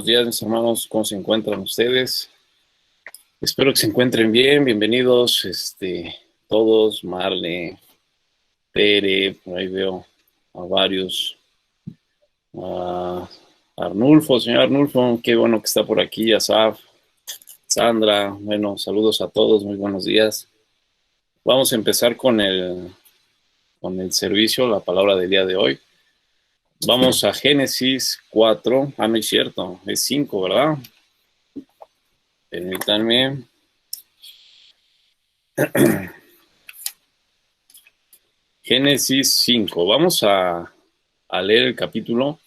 buenos días, mis hermanos. ¿Cómo se encuentran ustedes? Espero que se encuentren bien. Bienvenidos, todos, Marle, Tere, por ahí veo a varios. A Arnulfo, señor Arnulfo, qué bueno que está por aquí. Asaf, Sandra, bueno, saludos a todos, muy buenos días. Vamos a empezar con el servicio, la palabra del día de hoy. Vamos a Génesis 4. No es cierto, es 5, ¿verdad? Permítanme. Génesis 5. Vamos a leer el capítulo.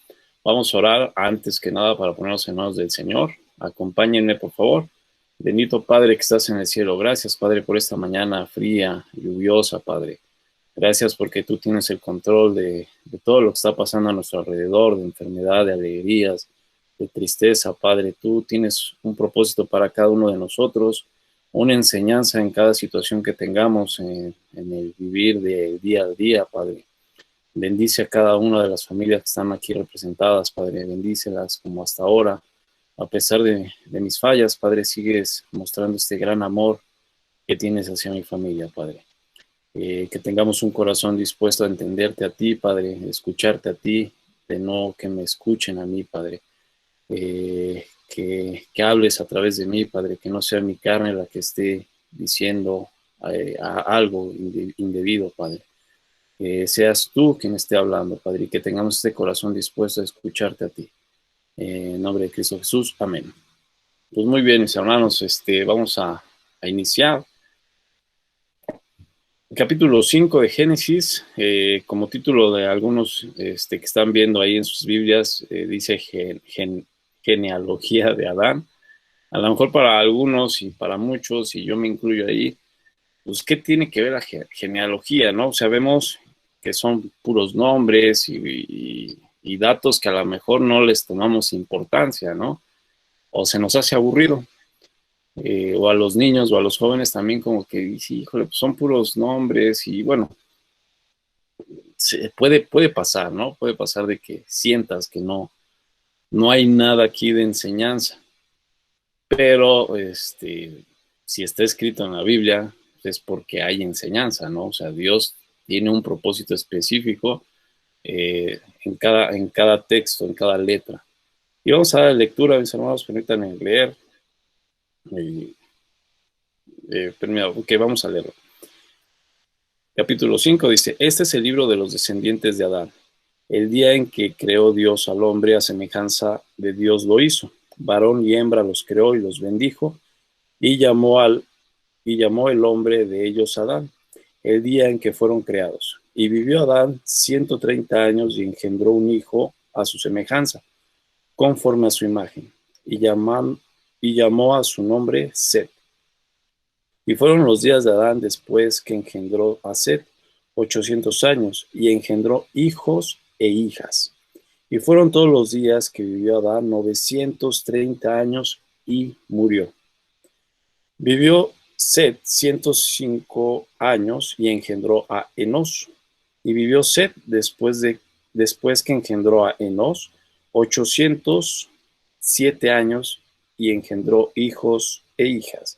Vamos a orar antes que nada para ponernos en manos del Señor. Acompáñenme, por favor. Bendito Padre que estás en el cielo. Gracias, Padre, por esta mañana fría, lluviosa, Padre. Gracias porque tú tienes el control de todo lo que está pasando a nuestro alrededor, de enfermedad, de alegrías, de tristeza, Padre. Tú tienes un propósito para cada uno de nosotros, una enseñanza en cada situación que tengamos en el vivir de día a día, Padre. Bendice a cada una de las familias que están aquí representadas, Padre. Bendícelas como hasta ahora. A pesar de mis fallas, Padre, sigues mostrando este gran amor que tienes hacia mi familia, Padre. Que tengamos un corazón dispuesto a entenderte a ti, Padre, escucharte a ti, de no que me escuchen a mí, Padre. Que hables a través de mí, Padre, que no sea mi carne la que esté diciendo algo indebido, Padre. Que seas tú quien esté hablando, Padre, y que tengamos este corazón dispuesto a escucharte a ti. En nombre de Cristo Jesús, amén. Pues muy bien, mis hermanos, vamos a iniciar. Capítulo 5 de Génesis, como título de algunos que están viendo ahí en sus Biblias, dice genealogía de Adán. A lo mejor para algunos y para muchos, y yo me incluyo ahí, pues ¿qué tiene que ver la genealogía, no? Sabemos que son puros nombres y datos que a lo mejor no les tomamos importancia, ¿no? O se nos hace aburrido. O a los niños o a los jóvenes también como que dice, híjole, pues son puros nombres y bueno, puede pasar, ¿no? Puede pasar de que sientas que no hay nada aquí de enseñanza, pero si está escrito en la Biblia es porque hay enseñanza, ¿no? O sea, Dios tiene un propósito específico en cada texto, en cada letra. Y vamos a dar lectura, mis hermanos, permítanme leer. Que vamos a leerlo. Capítulo 5 dice, este es el libro de los descendientes de Adán. El día en que creó Dios al hombre a semejanza de Dios lo hizo. Varón y hembra los creó y los bendijo y llamó el hombre de ellos Adán, el día en que fueron creados. Y vivió Adán 130 años y engendró un hijo a su semejanza, conforme a su imagen, y llamó a su nombre Set. Y fueron los días de Adán después que engendró a Set 800 años, y engendró hijos e hijas. Y fueron todos los días que vivió Adán 930 años y murió. Vivió Set 105 años y engendró a Enos. Y vivió Set después que engendró a Enos 807 años y engendró hijos e hijas.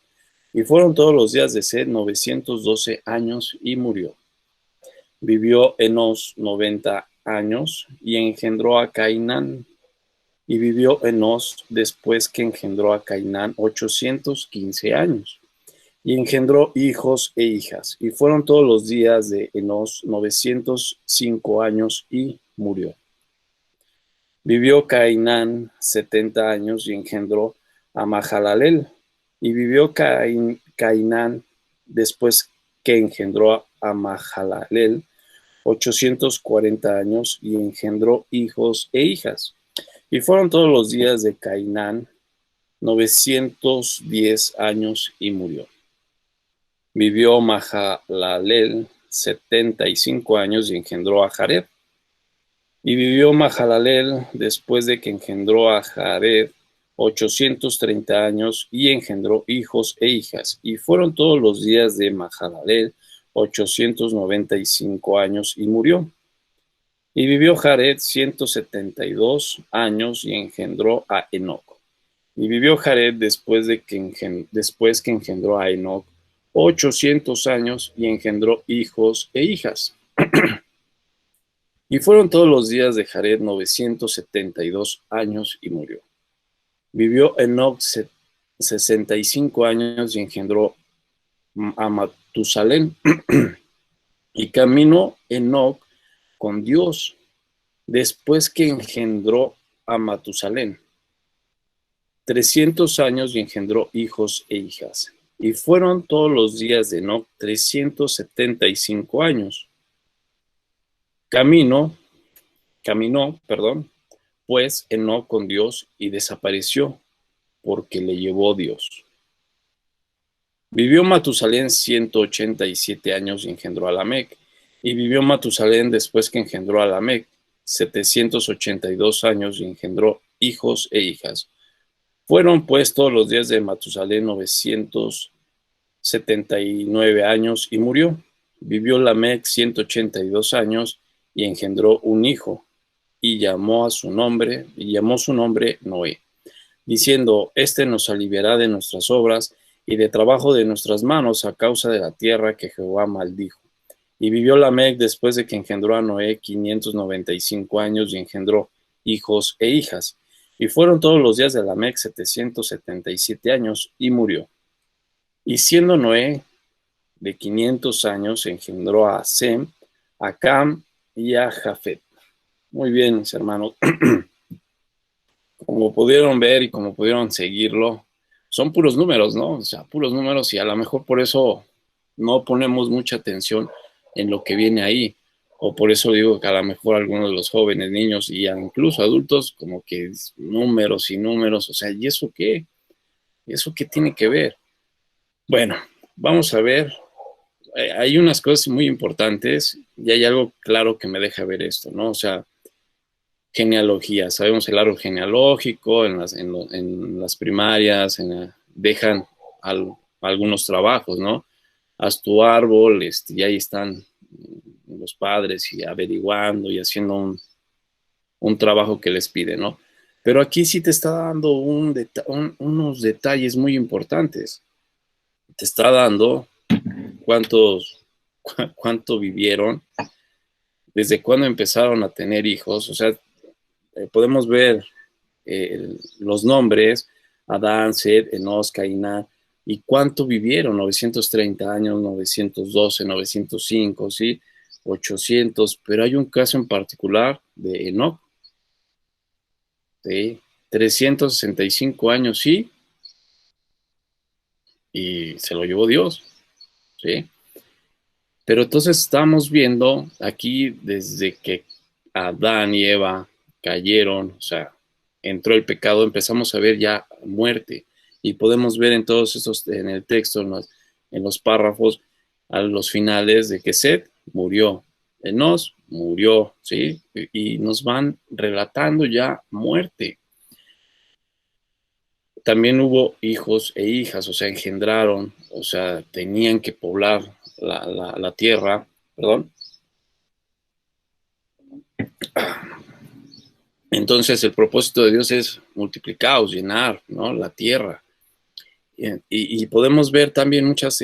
Y fueron todos los días de Set 912 años y murió. Vivió Enos 90 años y engendró a Cainán. Y vivió Enos después que engendró a Cainán 815 años. Y engendró hijos e hijas. Y fueron todos los días de Enos 905 años y murió. Vivió Cainán 70 años y engendró a Mahalalel. Y vivió Cainán después que engendró a Mahalalel 840 años y engendró hijos e hijas. Y fueron todos los días de Cainán 910 años y murió. Vivió Mahalalel 75 años y engendró a Jared. Y vivió Mahalalel después de que engendró a Jared 830 años y engendró hijos e hijas. Y fueron todos los días de Mahalalel 895 años y murió. Y vivió Jared 172 años y engendró a Enoc. Y vivió Jared después que engendró a Enoc 800 años y engendró hijos e hijas. Y fueron todos los días de Jared 972 años y murió. Vivió Enoc 65 años y engendró a Matusalén. Y caminó Enoc con Dios después que engendró a Matusalén 300 años y engendró hijos e hijas. Y fueron todos los días de Enoc 375 años. Caminó, pues Enoc con Dios y desapareció, porque le llevó Dios. Vivió Matusalén 187 años y engendró a Lamec. Y vivió Matusalén después que engendró a Lamec 782 años y engendró hijos e hijas. Fueron pues todos los días de Matusalén 979 años y murió. Vivió Lamec 182 años y engendró un hijo y llamó su nombre Noé, diciendo: Este nos aliviará de nuestras obras y de trabajo de nuestras manos a causa de la tierra que Jehová maldijo. Y vivió Lamec después de que engendró a Noé 595 años y engendró hijos e hijas. Y fueron todos los días de Lamec 777 años y murió. Y siendo Noé de 500 años, engendró a Sem, a Cam y a Jafet. Muy bien, mis hermanos. Como pudieron ver y como pudieron seguirlo, son puros números, ¿no? O sea, puros números, y a lo mejor por eso no ponemos mucha atención en lo que viene ahí. O por eso digo que a lo mejor algunos de los jóvenes, niños y incluso adultos, como que números y números, o sea, ¿y eso qué? ¿Eso qué tiene que ver? Bueno, vamos a ver. Hay unas cosas muy importantes y hay algo claro que me deja ver esto, ¿no? O sea, genealogía, sabemos el árbol genealógico en las primarias, dejan algunos trabajos, ¿no? Haz tu árbol, y ahí están los padres y averiguando y haciendo un trabajo que les pide, ¿no? Pero aquí sí te está dando unos detalles muy importantes. Te está dando cuánto vivieron, desde cuándo empezaron a tener hijos. O sea, podemos ver los nombres: Adán, Set, Enos, Cainán, y cuánto vivieron: 930 años, 912, 905, ¿sí? 800, pero hay un caso en particular de Enoc, ¿sí? 365 años, sí, y se lo llevó Dios, ¿sí? Pero entonces estamos viendo aquí desde que Adán y Eva cayeron, o sea, entró el pecado, empezamos a ver ya muerte. Y podemos ver en todos estos, en el texto, en los párrafos, a los finales, de que Set murió, Enos murió, ¿sí? Y nos van relatando ya muerte. También hubo hijos e hijas, o sea, engendraron, o sea, tenían que poblar la tierra, perdón. Entonces el propósito de Dios es multiplicaros, llenar, ¿no?, la tierra. Y podemos ver también muchas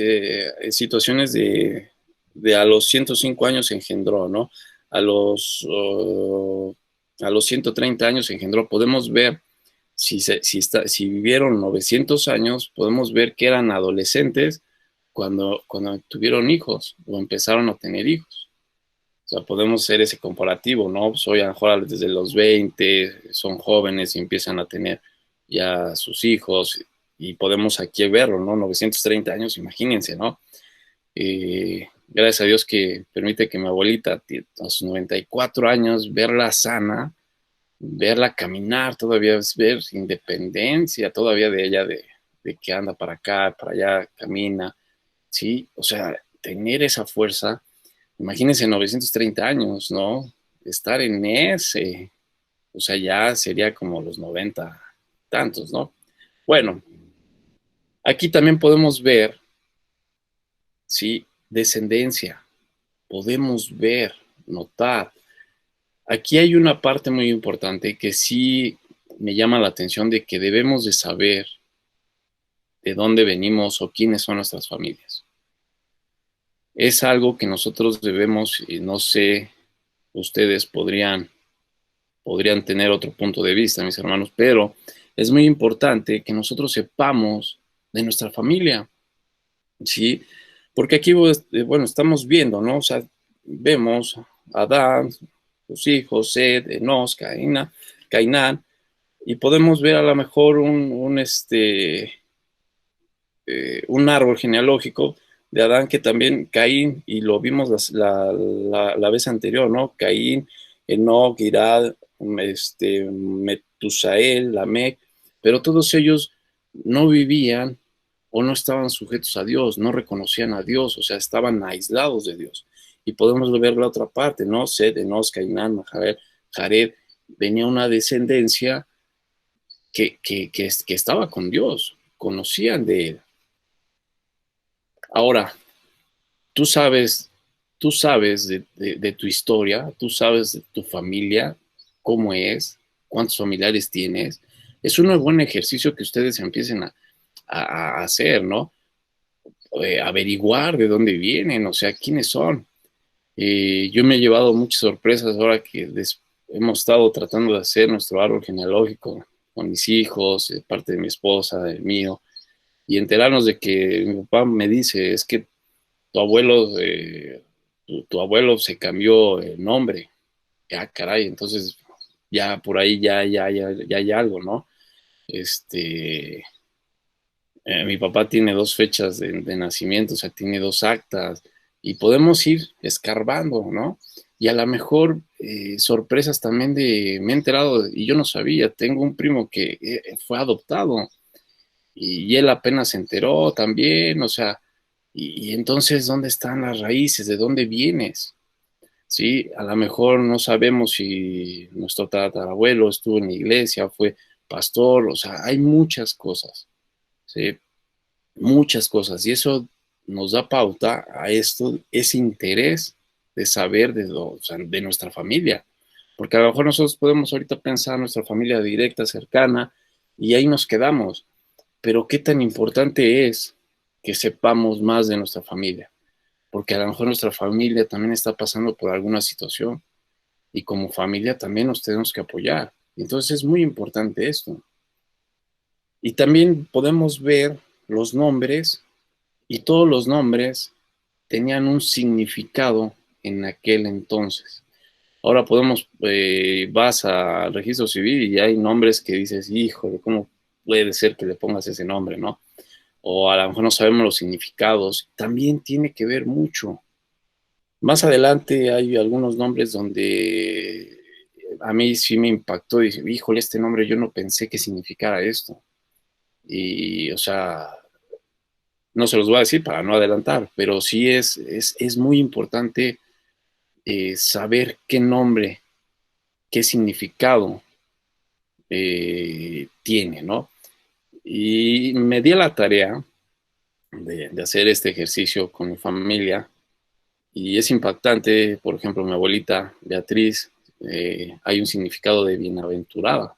situaciones de a los 105 años engendró, ¿no? A los 130 años engendró. Podemos ver, si vivieron 900 años, podemos ver que eran adolescentes cuando tuvieron hijos o empezaron a tener hijos. O sea, podemos hacer ese comparativo, ¿no? Pues hoy a lo mejor desde los 20 son jóvenes y empiezan a tener ya sus hijos, y podemos aquí verlo, ¿no? 930 años, imagínense, ¿no? Gracias a Dios que permite que mi abuelita, a sus 94 años, verla sana, verla caminar, todavía ver independencia todavía de ella, de que anda para acá, para allá, camina, ¿sí? O sea, tener esa fuerza. Imagínense 930 años, ¿no? Estar en ese, o sea, ya sería como los 90 tantos, ¿no? Bueno, aquí también podemos ver, ¿sí?, descendencia. Podemos ver, notar. Aquí hay una parte muy importante que sí me llama la atención de que debemos de saber de dónde venimos o quiénes son nuestras familias. Es algo que nosotros debemos, y no sé, ustedes podrían tener otro punto de vista, mis hermanos, pero es muy importante que nosotros sepamos de nuestra familia, ¿sí? Porque aquí, bueno, estamos viendo, ¿no? O sea, vemos a Adán, sus hijos, Sed, Enos, Cainán, y podemos ver a lo mejor un árbol genealógico de Adán que también Caín, y lo vimos la vez anterior, ¿no? Caín, Enoc, Irad, Metusael, Lamec, pero todos ellos no vivían o no estaban sujetos a Dios, no reconocían a Dios, o sea, estaban aislados de Dios. Y podemos ver la otra parte, ¿no? Sed, Enos, Cainán, Mahalalel, Jared, venía una descendencia que estaba con Dios, conocían de él. Ahora, tú sabes, tú sabes de tu historia, tú sabes de tu familia, cómo es, cuántos familiares tienes. Es un buen ejercicio que ustedes empiecen a hacer, ¿no? Averiguar de dónde vienen, o sea, quiénes son. Yo me he llevado muchas sorpresas ahora que hemos estado tratando de hacer nuestro árbol genealógico con mis hijos, parte de mi esposa, del mío, y enterarnos de que mi papá me dice, es que tu abuelo, tu abuelo se cambió el nombre. Ya, caray, entonces ya por ahí ya hay algo, ¿no? Este, mi papá tiene dos fechas de nacimiento, o sea, tiene dos actas, y podemos ir escarbando, ¿no? Y a lo mejor sorpresas también me he enterado, y yo no sabía, tengo un primo que fue adoptado, y él apenas se enteró también, o sea, y entonces, ¿dónde están las raíces? ¿De dónde vienes? Sí, a lo mejor no sabemos si nuestro tatarabuelo estuvo en la iglesia, fue pastor, o sea, hay muchas cosas, ¿sí? Muchas cosas, y eso nos da pauta a esto, ese interés de saber o sea, de nuestra familia, porque a lo mejor nosotros podemos ahorita pensar en nuestra familia directa, cercana, y ahí nos quedamos, pero qué tan importante es que sepamos más de nuestra familia, porque a lo mejor nuestra familia también está pasando por alguna situación, y como familia también nos tenemos que apoyar. Entonces es muy importante esto. Y también podemos ver los nombres, y todos los nombres tenían un significado en aquel entonces. Ahora vas al registro civil y hay nombres que dices, híjole, ¿cómo puede ser que le pongas ese nombre, no? O a lo mejor no sabemos los significados. También tiene que ver mucho. Más adelante hay algunos nombres donde a mí sí me impactó. Dije, híjole, este nombre yo no pensé que significara esto. Y, o sea, no se los voy a decir para no adelantar, pero sí es muy importante saber qué nombre, qué significado tiene, ¿no? Y me di a la tarea de hacer este ejercicio con mi familia, y es impactante. Por ejemplo, mi abuelita Beatriz, hay un significado de bienaventurada,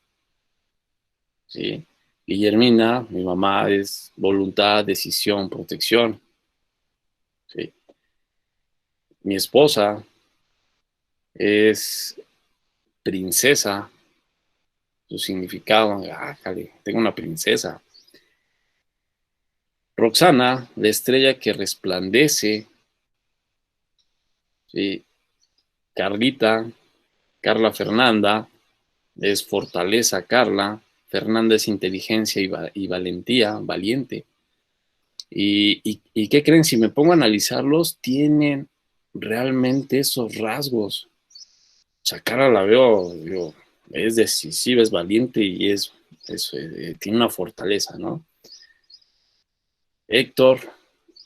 ¿sí? Guillermina, mi mamá, es voluntad, decisión, protección, ¿sí? Mi esposa es princesa, su significado, jale, tengo una princesa. Roxana, la estrella que resplandece, ¿sí? Carlita, Carla Fernanda, es fortaleza Carla, Fernanda es inteligencia y valentía, valiente. ¿Y qué creen? Si me pongo a analizarlos, tienen realmente esos rasgos. O sea, Carla la veo, es decisiva, es valiente y tiene una fortaleza, ¿no? Héctor,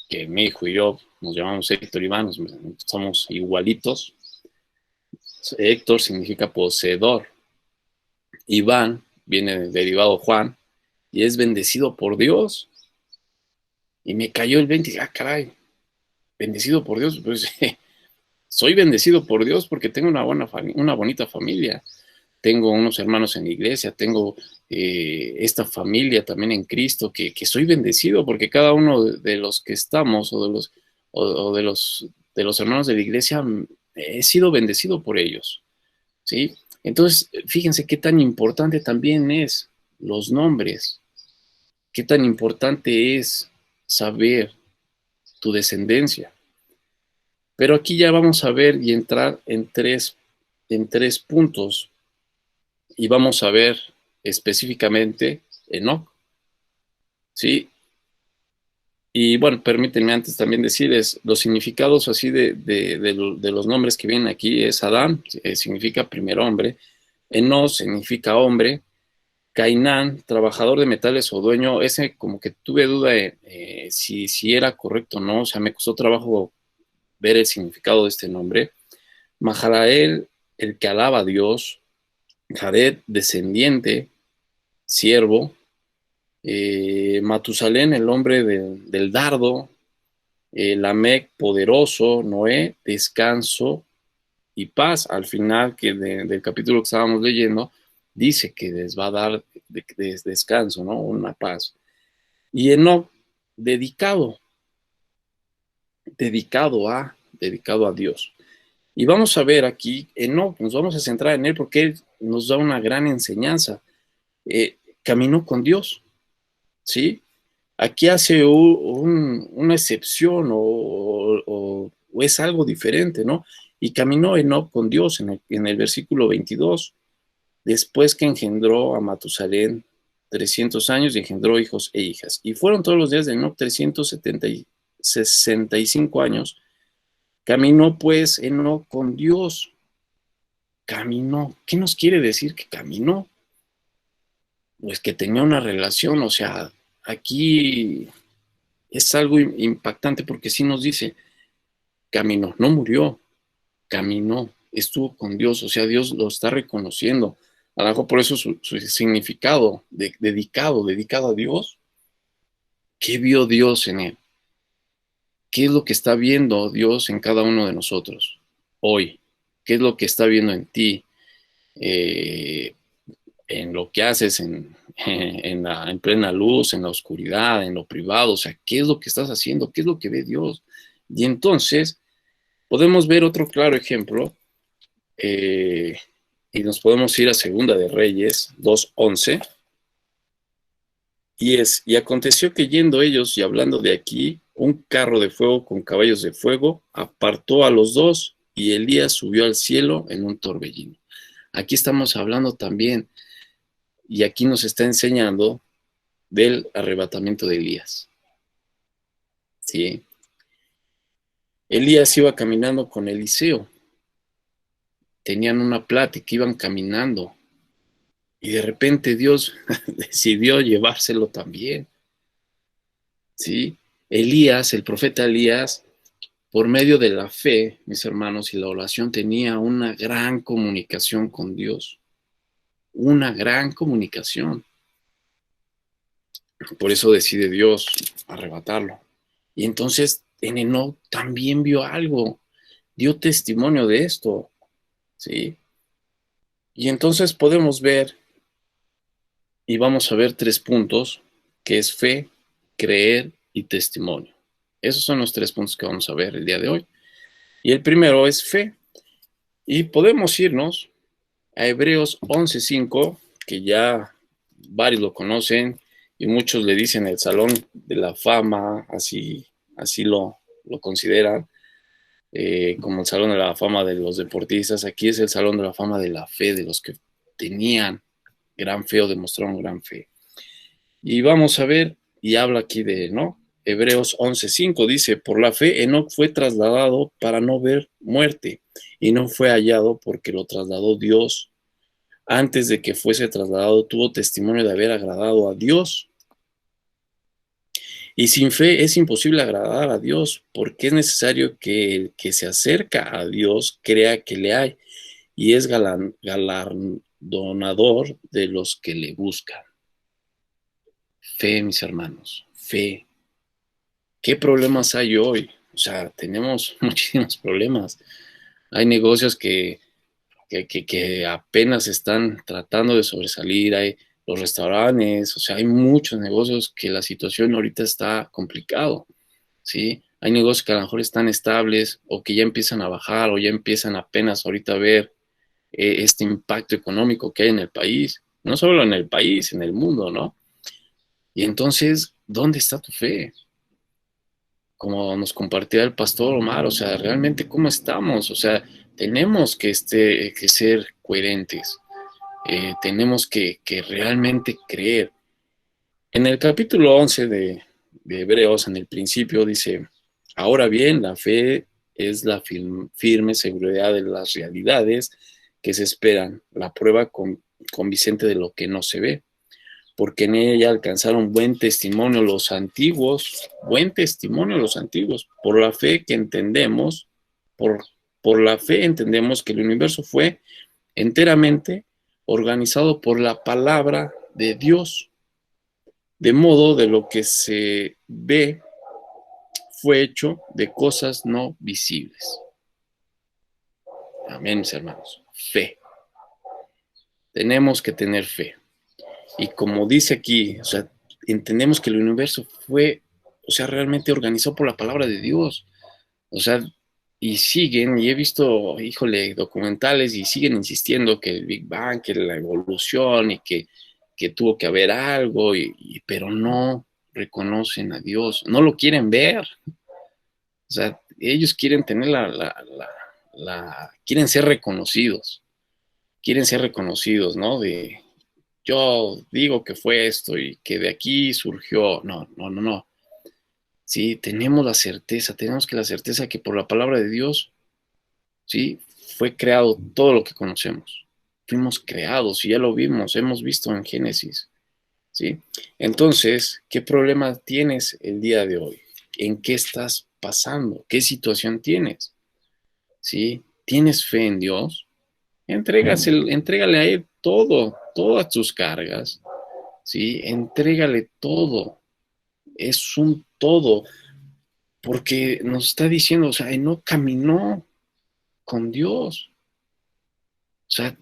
que mi hijo y yo nos llamamos Héctor Iván, somos igualitos. Héctor significa poseedor. Iván viene derivado Juan y es bendecido por Dios. Y me cayó el 20 y dije, caray, bendecido por Dios, pues soy bendecido por Dios porque tengo una bonita familia. tengo unos hermanos en la iglesia, tengo esta familia también en Cristo, que soy bendecido porque cada uno de los que estamos o de los hermanos de la iglesia, he sido bendecido por ellos, ¿sí? Entonces, fíjense qué tan importante también es los nombres, qué tan importante es saber tu descendencia. Pero aquí ya vamos a ver y entrar en tres puntos y vamos a ver específicamente Enoc, ¿sí? Y bueno, permítanme antes también decirles los significados así de los nombres que vienen aquí. Es Adán, significa primer hombre. Enos significa hombre. Cainán, trabajador de metales o dueño. Ese como que tuve duda si era correcto o no. O sea, me costó trabajo ver el significado de este nombre. Mahalael, el que alaba a Dios. Jared, descendiente, siervo. Matusalén, el hombre del dardo. Lamec, poderoso. Noé, descanso y paz. Al final del capítulo que estábamos leyendo, dice que les va a dar descanso, ¿no? Una paz. Y Enoc, dedicado, dedicado a Dios. Y vamos a ver aquí, Enoc, nos vamos a centrar en él porque él nos da una gran enseñanza. Caminó con Dios, ¿sí? Aquí hace una excepción o es algo diferente, ¿no? Y caminó Enoc con Dios en el versículo 22, después que engendró a Matusalén 300 años y engendró hijos e hijas. Y fueron todos los días de Enoc 365 años. Caminó pues Enoc con Dios. Caminó. ¿Qué nos quiere decir que caminó? Pues que tenía una relación, o sea, aquí es algo impactante porque sí nos dice, caminó, no murió, caminó, estuvo con Dios, o sea, Dios lo está reconociendo. A lo mejor por eso su significado, dedicado a Dios. ¿Qué vio Dios en él? ¿Qué es lo que está viendo Dios en cada uno de nosotros hoy? ¿Qué es lo que está viendo en ti? En lo que haces en plena luz, en la oscuridad, en lo privado, o sea, ¿qué es lo que estás haciendo? ¿Qué es lo que ve Dios? Y entonces podemos ver otro claro ejemplo y nos podemos ir a Segunda de Reyes 2:11 y aconteció que yendo ellos y hablando de aquí, un carro de fuego con caballos de fuego apartó a los dos y Elías subió al cielo en un torbellino. Aquí estamos hablando también y aquí nos está enseñando del arrebatamiento de Elías. ¿Sí? Elías iba caminando con Eliseo. Tenían una plática, iban caminando. Y de repente Dios decidió llevárselo también. ¿Sí? Elías, el profeta Elías, por medio de la fe, mis hermanos, y la oración, tenía una gran comunicación con Dios. Una gran comunicación. Por eso decide Dios arrebatarlo. Y entonces en Enoc también vio algo, dio testimonio de esto, ¿sí? Y entonces podemos ver, y vamos a ver 3 puntos, que es fe, creer y testimonio. Esos son los 3 puntos que vamos a ver el día de hoy. Y el primero es fe. Y podemos irnos a Hebreos 11:5, que ya varios lo conocen y muchos le dicen el Salón de la Fama, así lo consideran, como el Salón de la Fama de los deportistas. Aquí es el Salón de la Fama de la fe, de los que tenían gran fe o demostraron gran fe. Y vamos a ver, y habla aquí de, ¿no? Hebreos 11:5 dice, por la fe Enoc fue trasladado para no ver muerte, y no fue hallado porque lo trasladó Dios. Antes de que fuese trasladado, tuvo testimonio de haber agradado a Dios. Y sin fe es imposible agradar a Dios, porque es necesario que el que se acerca a Dios crea que le hay, y es galardonador de los que le buscan. Fe, mis hermanos, fe. ¿Qué problemas hay hoy? O sea, tenemos muchísimos problemas. Hay negocios que que apenas están tratando de sobresalir. Hay los restaurantes, o sea, hay muchos negocios que la situación ahorita está complicado, ¿sí? Hay negocios que a lo mejor están estables o que ya empiezan a bajar o ya empiezan apenas ahorita a ver este impacto económico que hay en el país, no solo en el país, en el mundo, ¿no? Y entonces, ¿dónde está tu fe? Como nos compartía el pastor Omar, o sea, realmente cómo estamos, o sea, tenemos que ser coherentes, tenemos que realmente creer. En el capítulo 11 de Hebreos, en el principio dice, ahora bien, la fe es la firme seguridad de las realidades que se esperan, la prueba convincente de lo que no se ve, porque en ella alcanzaron buen testimonio los antiguos, por la fe que entendemos, por, por la fe entendemos que el universo fue enteramente organizado por la palabra de Dios, de modo de lo que se ve fue hecho de cosas no visibles. Amén, mis hermanos. Fe. Tenemos que tener fe. Y como dice aquí, o sea, entendemos que el universo fue, o sea, realmente organizado por la palabra de Dios. O sea, y siguen, y he visto, híjole, documentales y siguen insistiendo que el Big Bang, que la evolución y que tuvo que haber algo, pero no reconocen a Dios, no lo quieren ver. O sea, ellos quieren tener quieren ser reconocidos, ¿no? De, yo digo que fue esto y que de aquí surgió. No, no, no, no. Sí, tenemos la certeza que por la palabra de Dios, sí, fue creado todo lo que conocemos. Fuimos creados y ya lo vimos, hemos visto en Génesis, ¿sí? Entonces, ¿qué problema tienes el día de hoy? ¿En qué estás pasando? ¿Qué situación tienes? ¿Sí? ¿Tienes fe en Dios? Entrégale a Él todo, todas tus cargas, ¿sí? Entrégale todo. Es un todo, porque nos está diciendo, o sea, no caminó con Dios. O sea,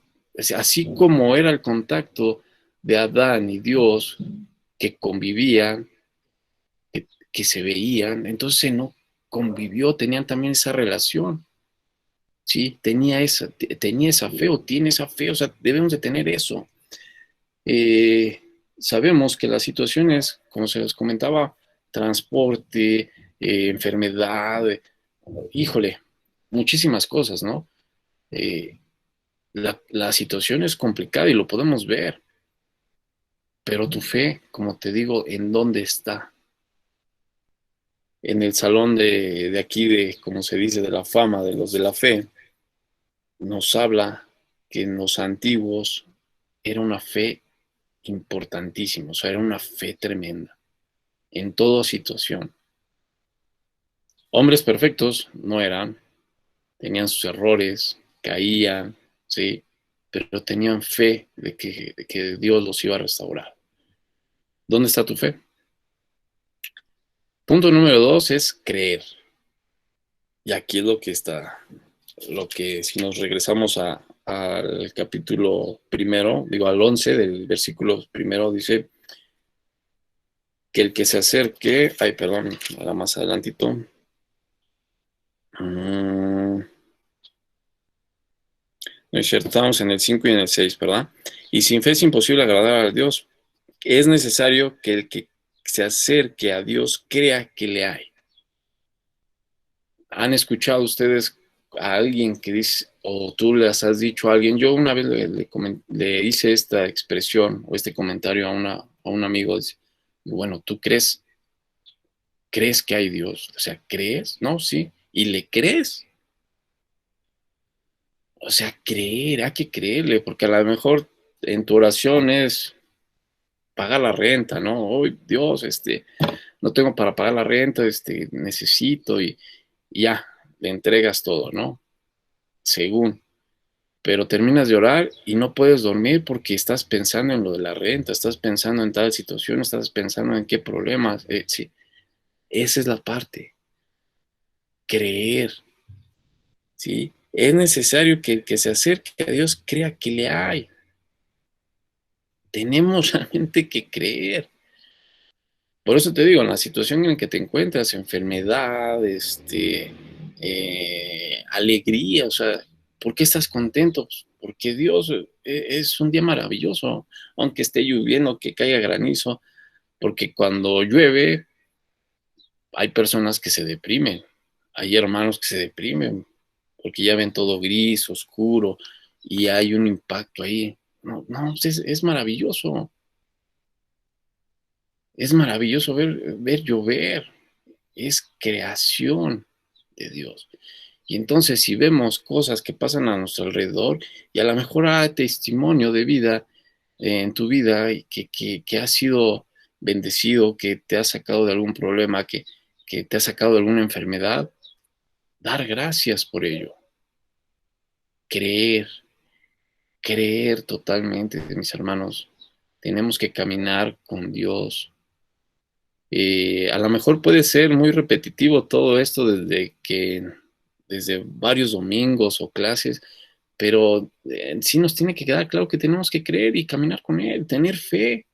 así como era el contacto de Adán y Dios, que convivían, que se veían, entonces no convivió, tenían también esa relación, ¿sí? Tenía esa fe o tiene esa fe, o sea, debemos de tener eso. Eh, Sabemos que las situaciones, como se les comentaba, transporte, enfermedad, híjole, muchísimas cosas, ¿no? Eh, la situación es complicada y lo podemos ver, pero tu fe, como te digo, ¿en dónde está? En el salón de aquí, como se dice, de la fama, de los de la fe, nos habla que en los antiguos era una fe importantísima, o sea, era una fe tremenda, en toda situación. Hombres perfectos no eran, tenían sus errores, caían, ¿sí? Pero tenían fe de que Dios los iba a restaurar. ¿Dónde está tu fe? Punto número 2 es creer. Y aquí es lo que está, lo que si nos regresamos al capítulo primero, digo al 11 del versículo primero, dice que el que se acerque, ay, perdón, ahora más adelantito. No es cierto, estamos en el 5 y en el 6, ¿verdad? Y sin fe es imposible agradar a Dios. Es necesario que el que se acerque a Dios crea que le hay. ¿Han escuchado ustedes a alguien que dice, o tú les has dicho a alguien? Yo una vez le hice esta expresión o este comentario a un amigo. Dice, bueno, ¿tú crees que hay Dios? O sea, ¿crees? No, sí. ¿Y le crees? O sea, creer, hay que creerle, porque a lo mejor en tu oración es pagar la renta, ¿no? Hoy, Dios, no tengo para pagar la renta, necesito y ya, le entregas todo, ¿no? Según. Pero terminas de orar y no puedes dormir porque estás pensando en lo de la renta, estás pensando en tal situación, estás pensando en qué problemas. Sí, esa es la parte. Creer, ¿sí? Es necesario que el que se acerque a Dios crea que le hay. Tenemos realmente que creer. Por eso te digo, en la situación en la que te encuentras, enfermedad, alegría, o sea, ¿por qué estás contento? Pues porque Dios es un día maravilloso, aunque esté lloviendo, que caiga granizo, porque cuando llueve hay personas que se deprimen, hay hermanos que se deprimen, porque ya ven todo gris, oscuro, y hay un impacto ahí. No, no, es maravilloso, es maravilloso ver llover, es creación de Dios. Y entonces si vemos cosas que pasan a nuestro alrededor y a lo mejor hay testimonio de vida en tu vida y que has sido bendecido, que te ha sacado de algún problema, que te ha sacado de alguna enfermedad, dar gracias por ello, creer, creer totalmente, mis hermanos. Tenemos que caminar con Dios. A lo mejor puede ser muy repetitivo todo esto desde varios domingos o clases, pero sí nos tiene que quedar claro que tenemos que creer y caminar con Él, tener fe.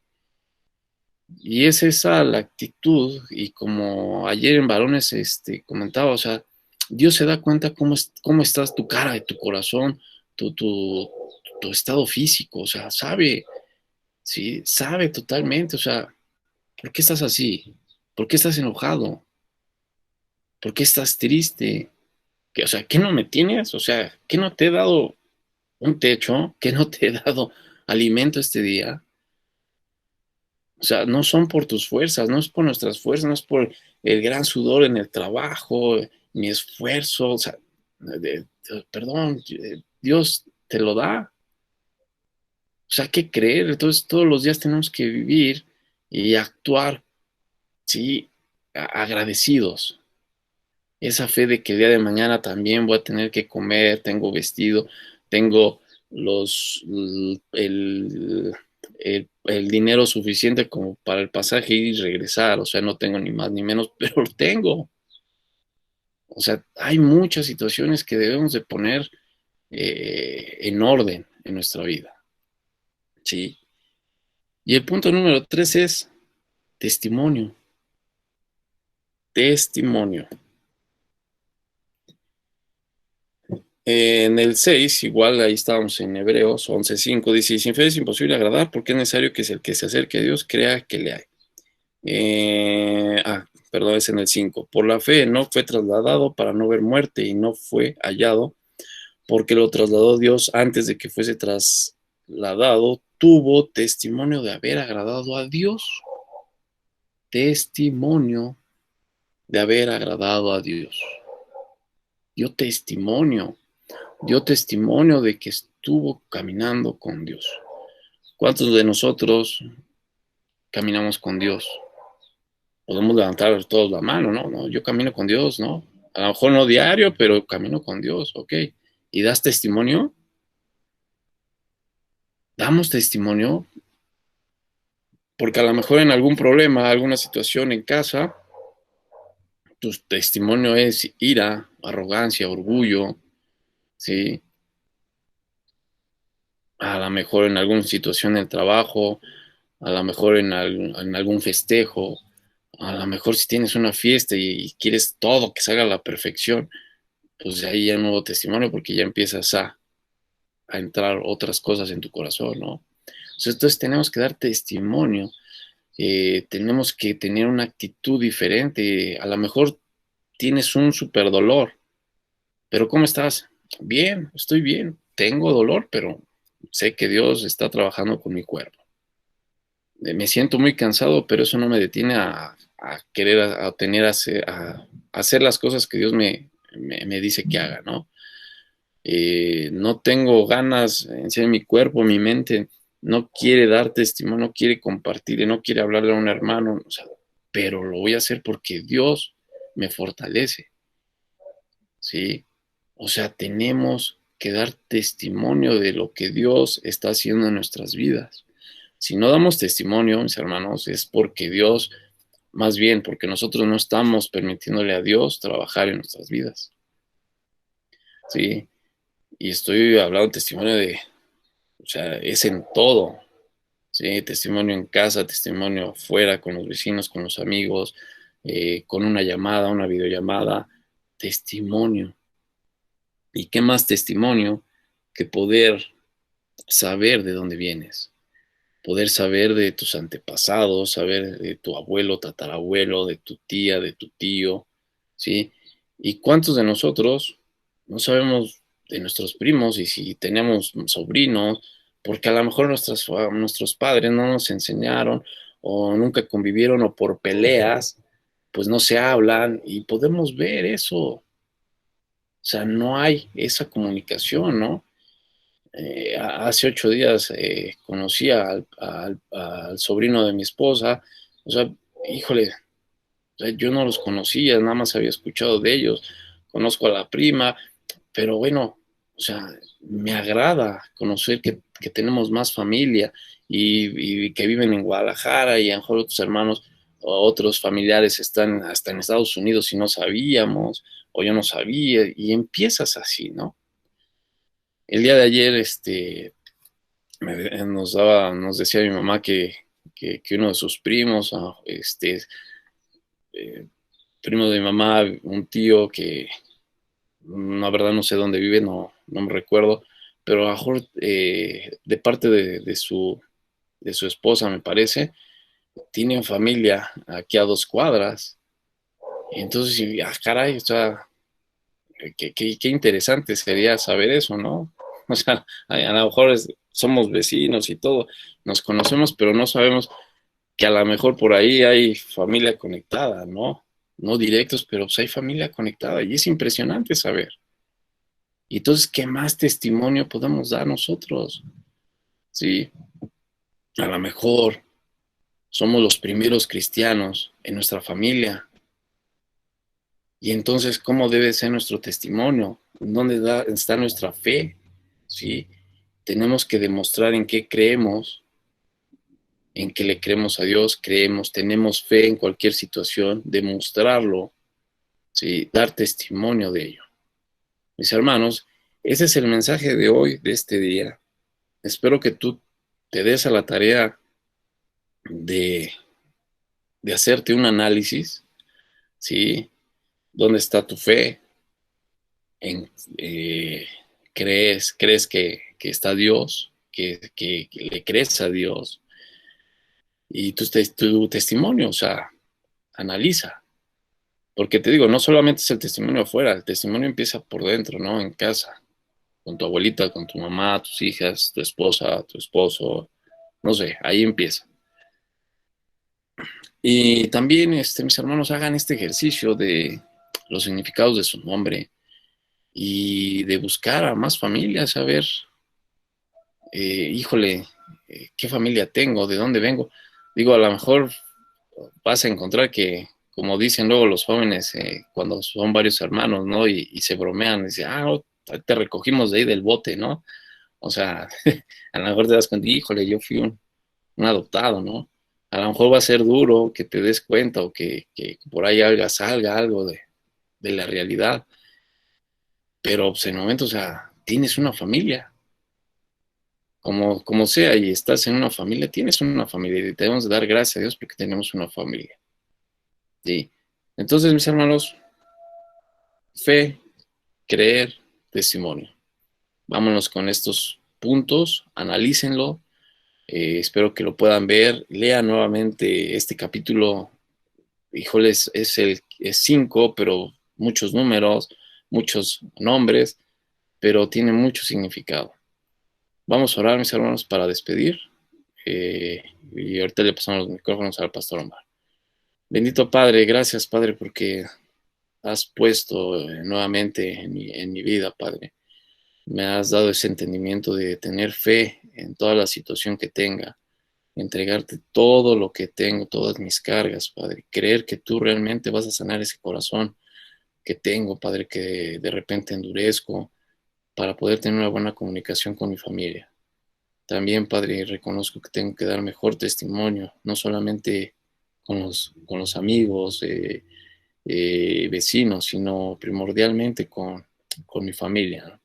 Y es esa la actitud, y como ayer en Varones comentaba, o sea, Dios se da cuenta cómo estás tu cara, de tu corazón, tu, tu, tu estado físico, o sea, sabe, sí, sabe totalmente, o sea, ¿por qué estás así? ¿Por qué estás enojado? ¿Por qué estás triste? O sea, ¿qué no me tienes? O sea, ¿qué no te he dado un techo? ¿Qué no te he dado alimento este día? O sea, no son por tus fuerzas, no es por nuestras fuerzas, no es por el gran sudor en el trabajo, mi esfuerzo, o sea, perdón, Dios te lo da. O sea, hay que creer, entonces todos los días tenemos que vivir y actuar, sí, agradecidos. Esa fe de que el día de mañana también voy a tener que comer, tengo vestido, tengo el dinero suficiente como para el pasaje ir y regresar, o sea, no tengo ni más ni menos, pero lo tengo. O sea, hay muchas situaciones que debemos de poner en orden en nuestra vida, ¿sí? Y el punto número 3 es testimonio, testimonio. En el 6 igual ahí estábamos en Hebreos 11:5, dice, sin fe es imposible agradar porque es necesario que es el que se acerque a Dios crea que le hay. Perdón, es en el 5. Por la fe no fue trasladado para no ver muerte y no fue hallado porque lo trasladó Dios antes de que fuese trasladado, tuvo testimonio de haber agradado a Dios. Testimonio de haber agradado a Dios. Testimonio. Dio testimonio de que estuvo caminando con Dios. ¿Cuántos de nosotros caminamos con Dios? Podemos levantar todos la mano, ¿no? No, yo camino con Dios, ¿no? A lo mejor no diario, pero camino con Dios, ¿ok? ¿Y das testimonio? Damos testimonio porque a lo mejor en algún problema, alguna situación en casa, tu testimonio es ira, arrogancia, orgullo, ¿sí? A lo mejor en alguna situación en el trabajo, a lo mejor en algún festejo, a lo mejor si tienes una fiesta y quieres todo que salga a la perfección, pues de ahí ya no hubo testimonio porque ya empiezas a entrar otras cosas en tu corazón, ¿no? Entonces tenemos que dar testimonio, tenemos que tener una actitud diferente. A lo mejor tienes un súper dolor, pero ¿cómo estás? Bien, estoy bien, tengo dolor, pero sé que Dios está trabajando con mi cuerpo. Me siento muy cansado, pero eso no me detiene a querer a hacer las cosas que Dios me dice que haga, ¿no? No tengo ganas en ser mi cuerpo, mi mente no quiere dar testimonio, no quiere compartir, no quiere hablarle a un hermano, o sea, pero lo voy a hacer porque Dios me fortalece, ¿sí? O sea, tenemos que dar testimonio de lo que Dios está haciendo en nuestras vidas. Si no damos testimonio, mis hermanos, es porque Dios, más bien porque nosotros no estamos permitiéndole a Dios trabajar en nuestras vidas, ¿sí? Y estoy hablando de testimonio de, o sea, es en todo, ¿sí? Testimonio en casa, testimonio afuera, con los vecinos, con los amigos, con una llamada, una videollamada, testimonio. ¿Y qué más testimonio que poder saber de dónde vienes? Poder saber de tus antepasados, saber de tu abuelo, tatarabuelo, de tu tía, de tu tío, ¿sí? ¿Y cuántos de nosotros no sabemos de nuestros primos y si tenemos sobrinos? Porque a lo mejor nuestros padres no nos enseñaron o nunca convivieron o por peleas, pues no se hablan y podemos ver eso. O sea, no hay esa comunicación, ¿no? Hace 8 días conocí al sobrino de mi esposa. O sea, híjole, o sea, yo no los conocía, nada más había escuchado de ellos. Conozco a la prima, pero bueno, o sea, me agrada conocer que tenemos más familia y que viven en Guadalajara y a lo mejor otros hermanos o otros familiares están hasta en Estados Unidos y no sabíamos, o yo no sabía, y empiezas así, ¿no? El día de ayer, nos decía mi mamá que uno de sus primos, eh, primo de mi mamá, un tío que la verdad no sé dónde vive, no me recuerdo, pero a lo mejor de parte de su esposa, me parece, tienen familia aquí a 2 cuadras. Y entonces, caray, o sea, qué interesante sería saber eso, ¿no? O sea, a lo mejor somos vecinos y todo, nos conocemos, pero no sabemos que a lo mejor por ahí hay familia conectada, ¿no? No directos, pero pues hay familia conectada y es impresionante saber. Y entonces, ¿qué más testimonio podemos dar nosotros? Sí, a lo mejor somos los primeros cristianos en nuestra familia. Y entonces, ¿cómo debe ser nuestro testimonio? ¿Dónde está nuestra fe? Sí, tenemos que demostrar en qué creemos, en qué le creemos a Dios, creemos, tenemos fe en cualquier situación, demostrarlo, ¿sí? Dar testimonio de ello. Mis hermanos, ese es el mensaje de hoy, de este día. Espero que tú te des a la tarea de, de hacerte un análisis, ¿sí? ¿Dónde está tu fe? En, eh, ¿crees que está Dios? Que le crees a Dios? Y tu testimonio, o sea, analiza. Porque te digo, no solamente es el testimonio afuera, el testimonio empieza por dentro, ¿no? En casa, con tu abuelita, con tu mamá, tus hijas, tu esposa, tu esposo, no sé, ahí empieza. Y también, mis hermanos, hagan este ejercicio de los significados de su nombre y de buscar a más familias, a ver, híjole, ¿qué familia tengo? ¿De dónde vengo? Digo, a lo mejor vas a encontrar que, como dicen luego los jóvenes, cuando son varios hermanos, ¿no? Y se bromean, dicen, no, te recogimos de ahí del bote, ¿no? O sea, a lo mejor te das cuenta, híjole, yo fui un adoptado, ¿no? A lo mejor va a ser duro que te des cuenta o que por ahí salga algo de la realidad, pero pues, en el momento, o sea, tienes una familia, como sea, y estás en una familia, tienes una familia, y debemos dar gracias a Dios porque tenemos una familia, ¿sí? Entonces, mis hermanos, fe, creer, testimonio. Vámonos con estos puntos, analícenlo, espero que lo puedan ver, lean nuevamente este capítulo. Híjoles, es 5, pero muchos números, muchos nombres, pero tiene mucho significado. Vamos a orar, mis hermanos, para despedir. Y ahorita le pasamos los micrófonos al pastor Omar. Bendito Padre, gracias, Padre, porque has puesto nuevamente en mi vida, Padre. Me has dado ese entendimiento de tener fe en toda la situación que tenga, entregarte todo lo que tengo, todas mis cargas, Padre. Creer que tú realmente vas a sanar ese corazón que tengo, Padre, que de repente endurezco para poder tener una buena comunicación con mi familia. También, Padre, reconozco que tengo que dar mejor testimonio, no solamente con los amigos, vecinos, sino primordialmente con mi familia, ¿no?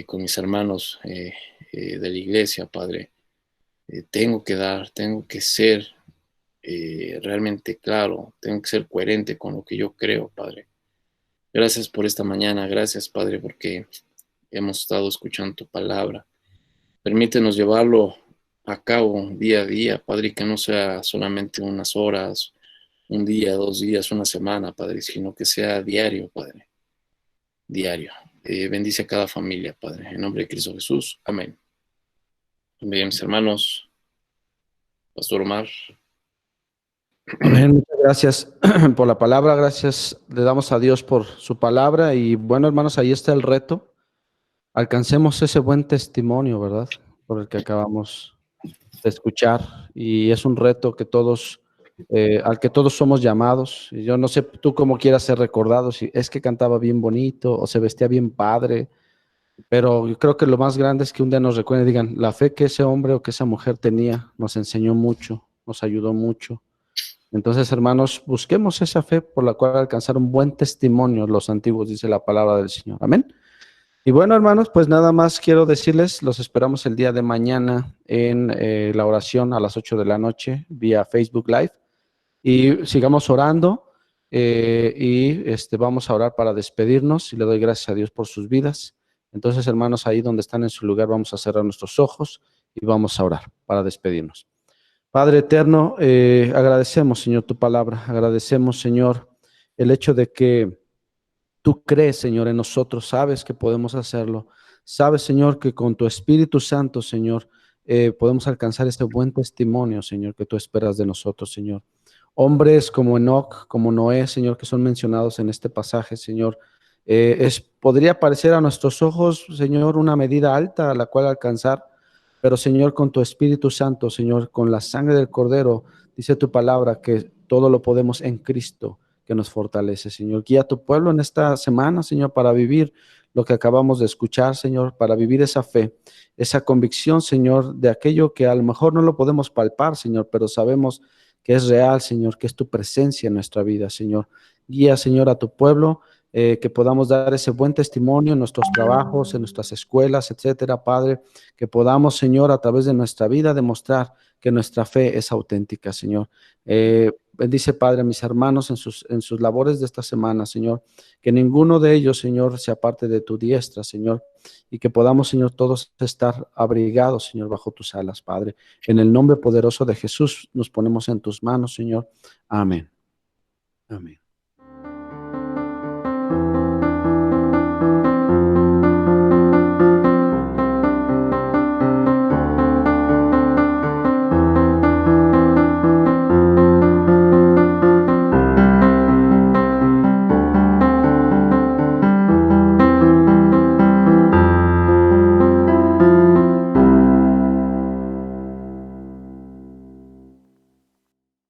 con mis hermanos de la iglesia, Padre. Tengo que dar, tengo que ser realmente claro, tengo que ser coherente con lo que yo creo, Padre. Gracias por esta mañana, gracias, Padre, porque hemos estado escuchando tu palabra. Permítenos llevarlo a cabo día a día, Padre, y que no sea solamente unas horas, un día, 2 días, una semana, Padre, sino que sea diario, Padre, diario. Bendice a cada familia, Padre, en nombre de Cristo Jesús. Amén. Bien, mis hermanos, Pastor Omar. Amén, muchas gracias por la palabra, gracias, le damos a Dios por su palabra y bueno, hermanos, ahí está el reto, alcancemos ese buen testimonio, ¿verdad? Por el que acabamos de escuchar y es un reto que todos, al que todos somos llamados. Y yo no sé tú cómo quieras ser recordado, si es que cantaba bien bonito o se vestía bien padre, pero yo creo que lo más grande es que un día nos recuerden y digan, la fe que ese hombre o que esa mujer tenía nos enseñó mucho, nos ayudó mucho. Entonces, hermanos, busquemos esa fe por la cual alcanzar un buen testimonio los antiguos, dice la palabra del Señor. Amén. Y bueno, hermanos, pues nada más quiero decirles, los esperamos el día de mañana en la oración a las 8 de la noche vía Facebook Live y sigamos orando vamos a orar para despedirnos y le doy gracias a Dios por sus vidas. Entonces, hermanos, ahí donde están en su lugar, vamos a cerrar nuestros ojos y vamos a orar para despedirnos. Padre eterno, agradecemos, Señor, tu palabra, agradecemos, Señor, el hecho de que tú crees, Señor, en nosotros, sabes que podemos hacerlo, sabes, Señor, que con tu Espíritu Santo, Señor, podemos alcanzar este buen testimonio, Señor, que tú esperas de nosotros, Señor. Hombres como Enoc, como Noé, Señor, que son mencionados en este pasaje, Señor, podría parecer a nuestros ojos, Señor, una medida alta a la cual alcanzar, pero Señor, con tu Espíritu Santo, Señor, con la sangre del Cordero, dice tu palabra que todo lo podemos en Cristo que nos fortalece, Señor. Guía a tu pueblo en esta semana, Señor, para vivir lo que acabamos de escuchar, Señor, para vivir esa fe, esa convicción, Señor, de aquello que a lo mejor no lo podemos palpar, Señor, pero sabemos que es real, Señor, que es tu presencia en nuestra vida, Señor. Guía, Señor, a tu pueblo, que podamos dar ese buen testimonio en nuestros trabajos, en nuestras escuelas, etcétera, Padre, que podamos, Señor, a través de nuestra vida demostrar que nuestra fe es auténtica, Señor. Bendice, Padre, a mis hermanos en sus labores de esta semana, Señor, que ninguno de ellos, Señor, sea parte de tu diestra, Señor, y que podamos, Señor, todos estar abrigados, Señor, bajo tus alas, Padre. En el nombre poderoso de Jesús nos ponemos en tus manos, Señor. Amén. Amén.